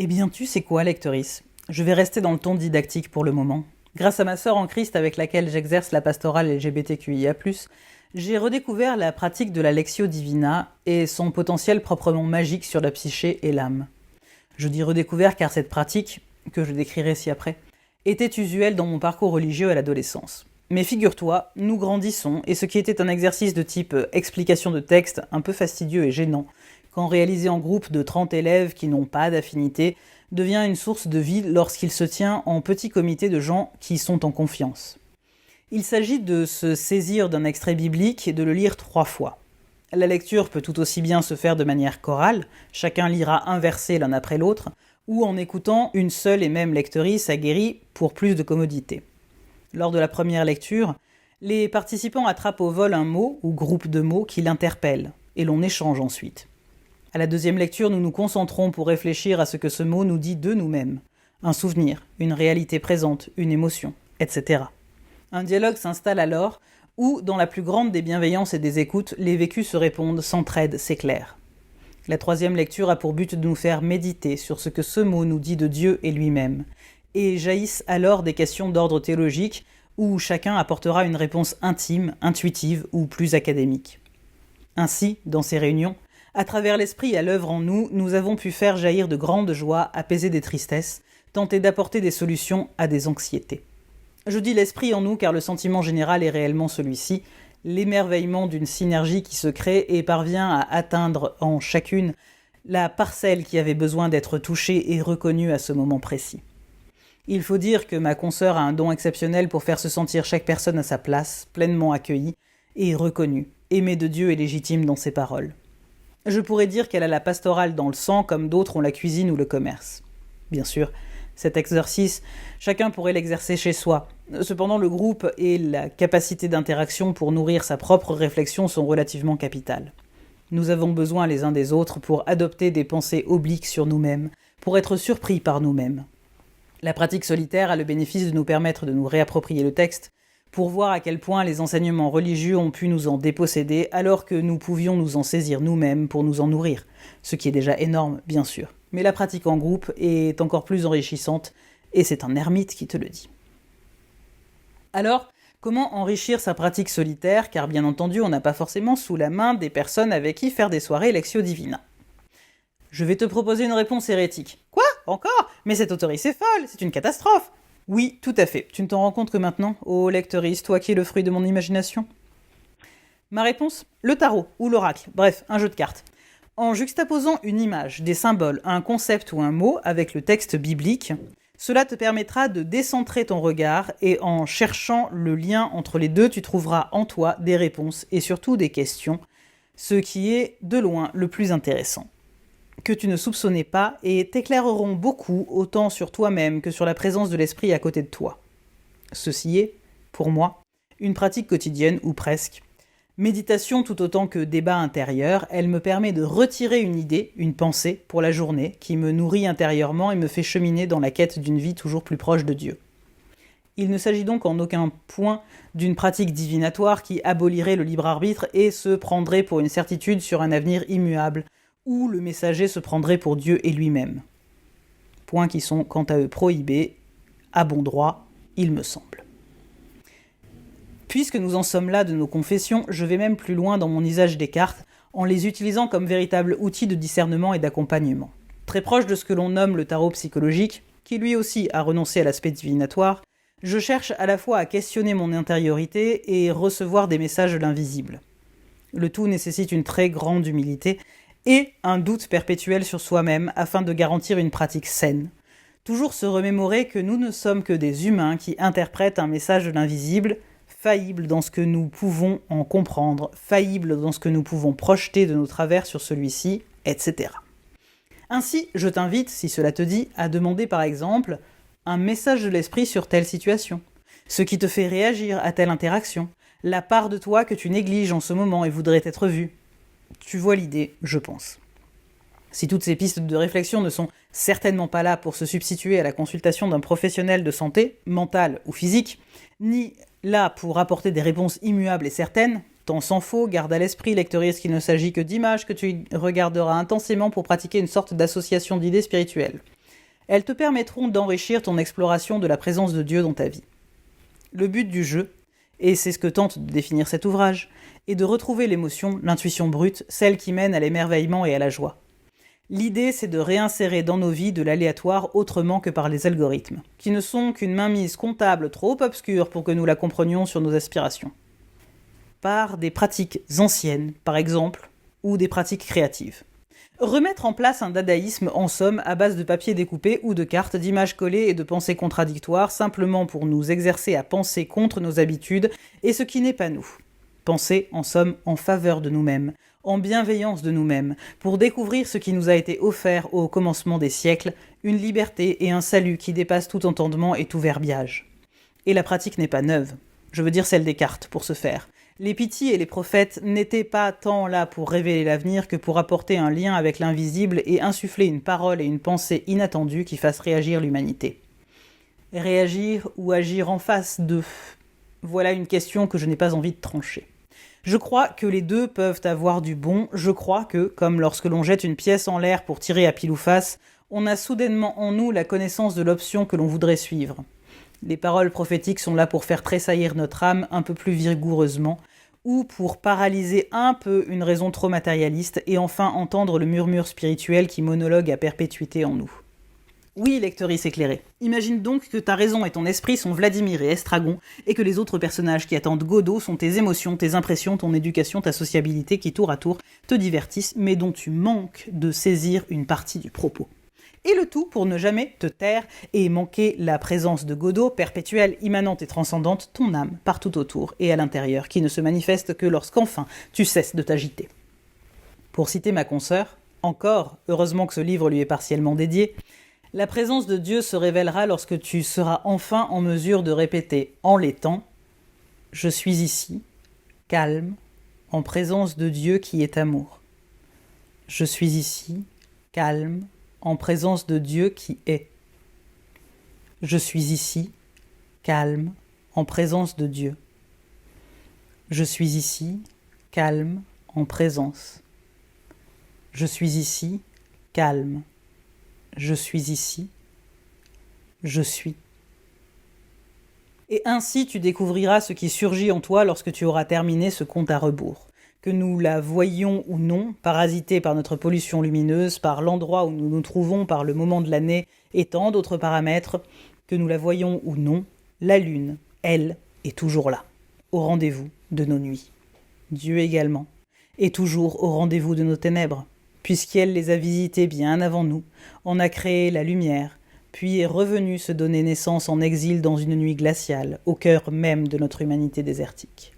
Eh bien, tu sais quoi, lectrice? Je vais rester dans le ton didactique pour le moment. Grâce à ma sœur en Christ avec laquelle j'exerce la pastorale LGBTQIA+, j'ai redécouvert la pratique de la Lectio Divina et son potentiel proprement magique sur la psyché et l'âme. Je dis redécouvert car cette pratique, que je décrirai ci-après, était usuelle dans mon parcours religieux à l'adolescence. Mais figure-toi, nous grandissons, et ce qui était un exercice de type explication de texte un peu fastidieux et gênant, quand réalisé en groupe de 30 élèves qui n'ont pas d'affinité, devient une source de vie lorsqu'il se tient en petit comité de gens qui sont en confiance. Il s'agit de se saisir d'un extrait biblique et de le lire 3 fois. La lecture peut tout aussi bien se faire de manière chorale, chacun lira un verset l'un après l'autre, ou en écoutant une seule et même lectrice aguerrie pour plus de commodité. Lors de la première lecture, les participants attrapent au vol un mot ou groupe de mots qui l'interpellent, et l'on échange ensuite. À la deuxième lecture, nous nous concentrons pour réfléchir à ce que ce mot nous dit de nous-mêmes. Un souvenir, une réalité présente, une émotion, etc. Un dialogue s'installe alors où, dans la plus grande des bienveillances et des écoutes, les vécus se répondent, s'entraident, s'éclairent. La troisième lecture a pour but de nous faire méditer sur ce que ce mot nous dit de Dieu et lui-même, et jaillissent alors des questions d'ordre théologique où chacun apportera une réponse intime, intuitive ou plus académique. Ainsi, dans ces réunions, à travers l'esprit à l'œuvre en nous, nous avons pu faire jaillir de grandes joies, apaiser des tristesses, tenter d'apporter des solutions à des anxiétés. Je dis l'esprit en nous car le sentiment général est réellement celui-ci, l'émerveillement d'une synergie qui se crée et parvient à atteindre en chacune la parcelle qui avait besoin d'être touchée et reconnue à ce moment précis. Il faut dire que ma consoeur a un don exceptionnel pour faire se sentir chaque personne à sa place, pleinement accueillie et reconnue, aimée de Dieu et légitime dans ses paroles. Je pourrais dire qu'elle a la pastorale dans le sang comme d'autres ont la cuisine ou le commerce. Bien sûr, cet exercice, chacun pourrait l'exercer chez soi. Cependant, le groupe et la capacité d'interaction pour nourrir sa propre réflexion sont relativement capitales. Nous avons besoin les uns des autres pour adopter des pensées obliques sur nous-mêmes, pour être surpris par nous-mêmes. La pratique solitaire a le bénéfice de nous permettre de nous réapproprier le texte, pour voir à quel point les enseignements religieux ont pu nous en déposséder alors que nous pouvions nous en saisir nous-mêmes pour nous en nourrir, ce qui est déjà énorme, bien sûr. Mais la pratique en groupe est encore plus enrichissante, et c'est un ermite qui te le dit. Alors, comment enrichir sa pratique solitaire, car bien entendu, on n'a pas forcément sous la main des personnes avec qui faire des soirées Lectio Divina. Je vais te proposer une réponse hérétique. Quoi? Encore? Mais cette autorité c'est folle, c'est une catastrophe! Oui, tout à fait. Tu ne t'en rends compte que maintenant, ô lectrice, toi qui es le fruit de mon imagination? Ma réponse? Le tarot, ou l'oracle, bref, un jeu de cartes. En juxtaposant une image, des symboles, un concept ou un mot avec le texte biblique, cela te permettra de décentrer ton regard et en cherchant le lien entre les deux, tu trouveras en toi des réponses et surtout des questions, ce qui est de loin le plus intéressant. Que tu ne soupçonnais pas et t'éclaireront beaucoup autant sur toi-même que sur la présence de l'esprit à côté de toi. Ceci est, pour moi, une pratique quotidienne ou presque. Méditation tout autant que débat intérieur, elle me permet de retirer une idée, une pensée pour la journée qui me nourrit intérieurement et me fait cheminer dans la quête d'une vie toujours plus proche de Dieu. Il ne s'agit donc en aucun point d'une pratique divinatoire qui abolirait le libre arbitre et se prendrait pour une certitude sur un avenir immuable, où le messager se prendrait pour Dieu et lui-même. Points qui sont quant à eux prohibés, à bon droit, il me semble. Puisque nous en sommes là de nos confessions, je vais même plus loin dans mon usage des cartes, en les utilisant comme véritable outil de discernement et d'accompagnement. Très proche de ce que l'on nomme le tarot psychologique, qui lui aussi a renoncé à l'aspect divinatoire, je cherche à la fois à questionner mon intériorité et recevoir des messages de l'invisible. Le tout nécessite une très grande humilité, et un doute perpétuel sur soi-même afin de garantir une pratique saine. Toujours se remémorer que nous ne sommes que des humains qui interprètent un message de l'invisible, faillibles dans ce que nous pouvons en comprendre, faillibles dans ce que nous pouvons projeter de nos travers sur celui-ci, etc. Ainsi, je t'invite, si cela te dit, à demander par exemple un message de l'esprit sur telle situation, ce qui te fait réagir à telle interaction, la part de toi que tu négliges en ce moment et voudrais être vue. Tu vois l'idée, je pense. Si toutes ces pistes de réflexion ne sont certainement pas là pour se substituer à la consultation d'un professionnel de santé, mentale ou physique, ni là pour apporter des réponses immuables et certaines, tant s'en faut, garde à l'esprit, lectrice, qu'il ne s'agit que d'images que tu regarderas intensément pour pratiquer une sorte d'association d'idées spirituelles. Elles te permettront d'enrichir ton exploration de la présence de Dieu dans ta vie. Le but du jeu, et c'est ce que tente de définir cet ouvrage, est de retrouver l'émotion, l'intuition brute, celle qui mène à l'émerveillement et à la joie. L'idée, c'est de réinsérer dans nos vies de l'aléatoire autrement que par les algorithmes, qui ne sont qu'une mainmise comptable trop obscure pour que nous la comprenions sur nos aspirations. Par des pratiques anciennes, par exemple, ou des pratiques créatives. Remettre en place un dadaïsme, en somme, à base de papier découpé ou de cartes, d'images collées et de pensées contradictoires, simplement pour nous exercer à penser contre nos habitudes et ce qui n'est pas nous. Penser, en somme, en faveur de nous-mêmes, en bienveillance de nous-mêmes, pour découvrir ce qui nous a été offert au commencement des siècles, une liberté et un salut qui dépassent tout entendement et tout verbiage. Et la pratique n'est pas neuve, je veux dire celle des cartes, pour ce faire. Les Pythies et les prophètes n'étaient pas tant là pour révéler l'avenir que pour apporter un lien avec l'invisible et insuffler une parole et une pensée inattendues qui fassent réagir l'humanité. Réagir ou agir en face d'eux ? Voilà une question que je n'ai pas envie de trancher. Je crois que les deux peuvent avoir du bon, je crois que, comme lorsque l'on jette une pièce en l'air pour tirer à pile ou face, on a soudainement en nous la connaissance de l'option que l'on voudrait suivre. Les paroles prophétiques sont là pour faire tressaillir notre âme un peu plus vigoureusement, ou pour paralyser un peu une raison trop matérialiste et enfin entendre le murmure spirituel qui monologue à perpétuité en nous. Oui, lectrice éclairée, imagine donc que ta raison et ton esprit sont Vladimir et Estragon, et que les autres personnages qui attendent Godot sont tes émotions, tes impressions, ton éducation, ta sociabilité qui tour à tour te divertissent, mais dont tu manques de saisir une partie du propos. Et le tout pour ne jamais te taire et manquer la présence de Godot, perpétuelle, immanente et transcendante, ton âme, partout autour et à l'intérieur, qui ne se manifeste que lorsqu'enfin tu cesses de t'agiter. Pour citer ma consoeur, encore, heureusement que ce livre lui est partiellement dédié, la présence de Dieu se révélera lorsque tu seras enfin en mesure de répéter, en l'étant, « Je suis ici, calme, en présence de Dieu qui est amour. Je suis ici, calme, en présence de Dieu qui est. Je suis ici, calme, en présence de Dieu. Je suis ici, calme, en présence. Je suis ici, calme. Je suis ici. Je suis. » Et ainsi tu découvriras ce qui surgit en toi lorsque tu auras terminé ce compte à rebours. Que nous la voyions ou non, parasitée par notre pollution lumineuse, par l'endroit où nous nous trouvons, par le moment de l'année et tant d'autres paramètres, que nous la voyions ou non, la lune, elle, est toujours là, au rendez-vous de nos nuits. Dieu également, est toujours au rendez-vous de nos ténèbres, puisqu'elle les a visitées bien avant nous, en a créé la lumière, puis est revenue se donner naissance en exil dans une nuit glaciale, au cœur même de notre humanité désertique.